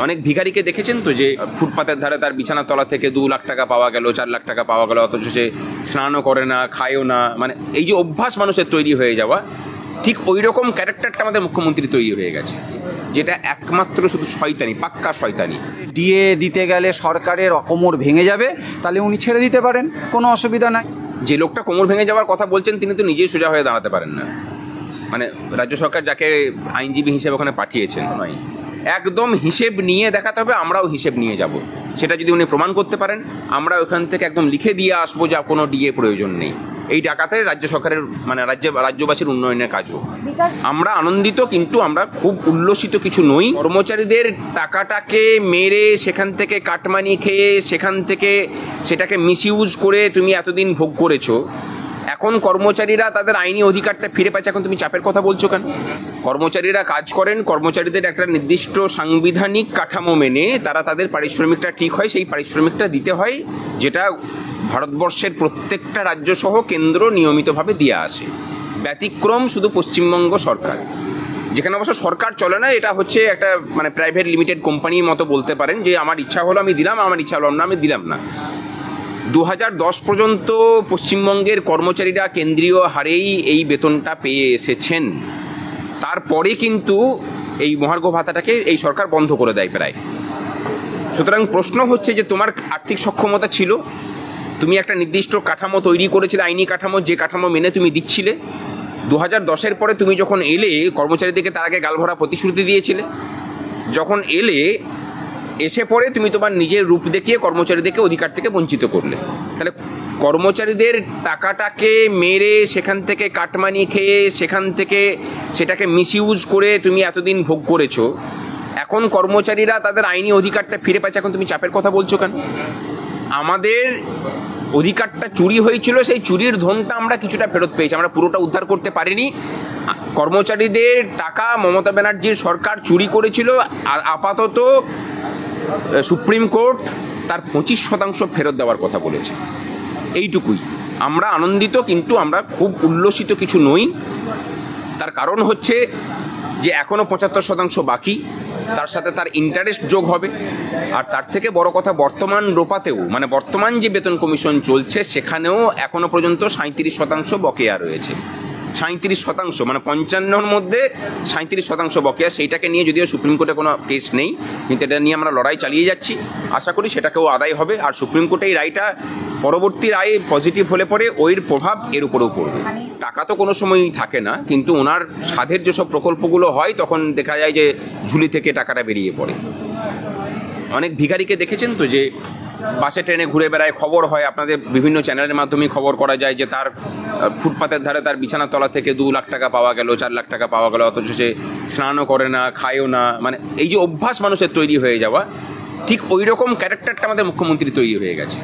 অনেক ভিখারিকে দেখেছেন তো, যে ফুটপাতের ধারে তার বিছানার তলা থেকে 2 লাখ টাকা পাওয়া গেল, 4 লাখ টাকা পাওয়া গেল, অথচ সে স্নানও করে না, খায়ও না। মানে এই যে অভ্যাস মানুষের তৈরি হয়ে যাওয়া, ঠিক ওই রকম ক্যারেক্টারটা আমাদের মুখ্যমন্ত্রী তৈরি হয়ে গেছে, যেটা একমাত্র শুধু শয়তানি, পাক্কা শয়তানি। ডিএ দিতে গেলে সরকারের কোমর ভেঙে যাবে, তাহলে উনি ছেড়ে দিতে পারেন, কোনো অসুবিধা নাই। যে লোকটা কোমর ভেঙে যাওয়ার কথা বলছেন, তিনি তো নিজেই সোজা হয়ে দাঁড়াতে পারেন না। মানে রাজ্য সরকার যাকে আইনজীবী হিসেবে ওখানে পাঠিয়েছেন, নয়, একদম হিসেব নিয়ে দেখাতে হবে। আমরাও হিসেব নিয়ে যাব, সেটা যদি উনি প্রমাণ করতে পারেন, আমরা ওখান থেকে একদম লিখে দিয়ে আসবো যে কোনো ডিএ প্রয়োজন নেই। এই টাকাতে রাজ্য সরকারের মানে রাজ্যবাসীর উন্নয়নের কাজ হোক। আমরা আনন্দিত, কিন্তু আমরা খুব উল্লসিত কিছু নই। কর্মচারীদের টাকাটাকে মেরে, সেখান থেকে কাটমানি খেয়ে, সেখান থেকে সেটাকে মিসইউজ করে তুমি এতদিন ভোগ করেছো। এখন কর্মচারীরা তাদের আইনি অধিকারটা ফিরে পাচ্ছে, এখন তুমি চাপের কথা বলছো কেন? কর্মচারীরা কাজ করেন, কর্মচারীদের একটা নির্দিষ্ট সাংবিধানিক কাঠামো মেনে তারা তাদের পারিশ্রমিকটা ঠিক হয়, সেই পারিশ্রমিকটা দিতে হয়, যেটা ভারতবর্ষের প্রত্যেকটা রাজ্য সহ কেন্দ্র নিয়মিতভাবে দিয়ে আসে। ব্যতিক্রম শুধু পশ্চিমবঙ্গ সরকার, যেখানে অবশ্য সরকার চলে না, এটা হচ্ছে একটা মানে প্রাইভেট লিমিটেড কোম্পানির মতো বলতে পারেন, যে আমার ইচ্ছা হলো আমি দিলাম, আমার ইচ্ছা হলো না আমি দিলাম না। 2010 পর্যন্ত পশ্চিমবঙ্গের কর্মচারীরা কেন্দ্রীয় হারেই এই বেতনটা পেয়ে এসেছেন। তারপরে কিন্তু এই মহার্ঘ ভাতাটাকে এই সরকার বন্ধ করে দেয় প্রায়। সুতরাং প্রশ্ন হচ্ছে যে তোমার আর্থিক সক্ষমতা ছিল, তুমি একটা নির্দিষ্ট কাঠামো তৈরি করেছিলে, আইনি কাঠামো, যে কাঠামো মেনে তুমি দিচ্ছিলে। 2010-এর পরে তুমি যখন এলে, কর্মচারীদেরকে তার আগে গালভরা প্রতিশ্রুতি দিয়েছিলে। যখন এসে পরে তুমি তোমার নিজের রূপ দেখিয়ে কর্মচারীদেরকে অধিকার থেকে বঞ্চিত করলে। তাহলে কর্মচারীদের টাকাটাকে মেরে, সেখান থেকে কাটমানি খেয়ে, সেখান থেকে সেটাকে মিসইউজ করে তুমি এতদিন ভোগ করেছো। এখন কর্মচারীরা তাদের আইনি অধিকারটা ফিরে পাচ্ছে, এখন তুমি চাপের কথা বলছো কেন? আমাদের অধিকারটা চুরি হয়েছিল, সেই চুরির ধনটা আমরা কিছুটা ফেরত পেয়েছি, আমরা পুরোটা উদ্ধার করতে পারিনি। কর্মচারীদের টাকা মমতা ব্যানার্জির সরকার চুরি করেছিল। আপাতত সুপ্রিম কোর্ট তার 25% ফেরত দেওয়ার কথা বলেছে। এইটুকুই। আমরা আনন্দিত, কিন্তু আমরা খুব উল্লসিত কিছু নই। তার কারণ হচ্ছে যে এখনও 75% বাকি, তার সাথে তার ইন্টারেস্ট যোগ হবে। আর তার থেকে বড় কথা, বর্তমান রোপাতেও মানে বর্তমান যে বেতন কমিশন চলছে, সেখানেও এখনও পর্যন্ত 37% বকেয়া রয়েছে। 37%, মানে 55-র মধ্যে 37% বকেয়া। সেইটাকে নিয়ে যদিও সুপ্রিম কোর্টে কোনো কেস নেই, কিন্তু এটা নিয়ে আমরা লড়াই চালিয়ে যাচ্ছি। আশা করি সেটাকেও আদায় হবে। আর সুপ্রিম কোর্টে এই রায়টা, পরবর্তী রায় পজিটিভ হলে পরে ওর প্রভাব এর উপরেও পড়বে। টাকা তো কোনো সময়ই থাকে না, কিন্তু ওনার সাধের যেসব প্রকল্পগুলো হয়, তখন দেখা যায় যে ঝুলি থেকে টাকাটা বেরিয়ে পড়ে। অনেক ভিখারিকে দেখেছেন তো, যে বাসে ট্রেনে ঘুরে বেড়ায়, খবর হয়, আপনাদের বিভিন্ন চ্যানেলের মাধ্যমে খবর করা যায় যে তার ফুটপাতের ধারে তার বিছানার তলা থেকে 2 লাখ টাকা পাওয়া গেল, 4 লাখ টাকা পাওয়া গেল, অথচ সে স্নানও করে না, খায়ও না। মানে এই যে অভ্যাস মানুষের তৈরি হয়ে যাওয়া, ঠিক ওই রকম ক্যারেক্টারটা আমাদের মুখ্যমন্ত্রী তৈরি হয়ে গেছে।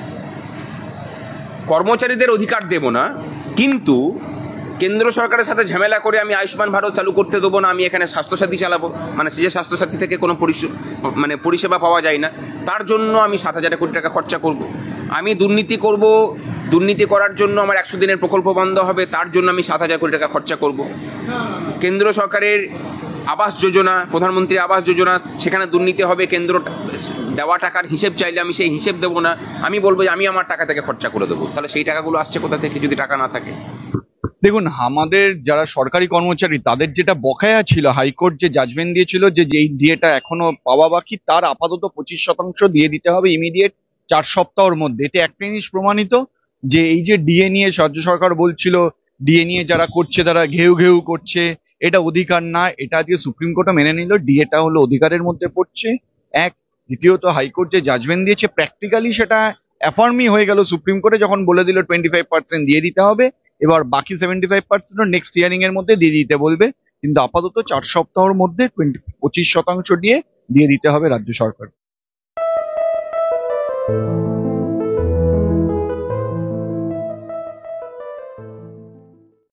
কর্মচারীদের অধিকার দেব না, কিন্তু কেন্দ্র সরকারের সাথে ঝামেলা করে আমি আয়ুষ্মান ভারত চালু করতে দেবো না, আমি এখানে স্বাস্থ্যসাথী চালাবো, মানে সে যে স্বাস্থ্যসাথী থেকে কোনো পরিষেবা পাওয়া যায় না, তার জন্য আমি 7,000 কোটি টাকা খরচা করব। আমি দুর্নীতি করব, দুর্নীতি করার জন্য আমার 100 দিনের প্রকল্প বন্ধ হবে, তার জন্য আমি 7,000 কোটি টাকা খরচা করব। কেন্দ্র সরকারের আবাস যোজনা, প্রধানমন্ত্রী আবাস যোজনা, সেখানে দুর্নীতি হবে, কেন্দ্র দেওয়া টাকার হিসেব চাইলে আমি সেই হিসেব দেবো না, আমি বলবো যে আমি আমার টাকা থেকে খরচা করে দেবো। তাহলে সেই টাকাগুলো আসছে কোথা থেকে যদি টাকা না থাকে? দেখুন, আমাদের যারা সরকারি কর্মচারী তাদের যেটা বকেয়া ছিল, হাইকোর্ট যে জাজমেন্ট দিয়েছিল যে যেই ডিএটা এখনো পাওয়া বাকি, তার আপাতত 25% দিয়ে দিতে হবে ইমিডিয়েট 4 সপ্তাহের মধ্যে। এতে একটা জিনিস প্রমাণিত যে এই যে ডিএ নিয়ে রাজ্য সরকার বলছিল, ডিএ নিয়ে যারা করছে তারা ঘেউ ঘেউ করছে, এটা অধিকার না। এটা আজকে সুপ্রিম কোর্টও মেনে নিল, ডিএটা হলো অধিকারের মধ্যে পড়ছে। এক, দ্বিতীয়ত হাইকোর্ট যে জাজমেন্ট দিয়েছে, প্র্যাকটিক্যালি সেটা অ্যাফার্মই হয়ে গেল সুপ্রিম কোর্টে, যখন বলে দিল 25% দিয়ে দিতে হবে। এবার বাকি 75% নেক্সট হিয়ারিং এর মধ্যে দিয়ে দিতে বলবে, কিন্তু আপাতত 4 সপ্তাহের মধ্যে 25% দিয়ে দিতে হবে রাজ্য সরকার।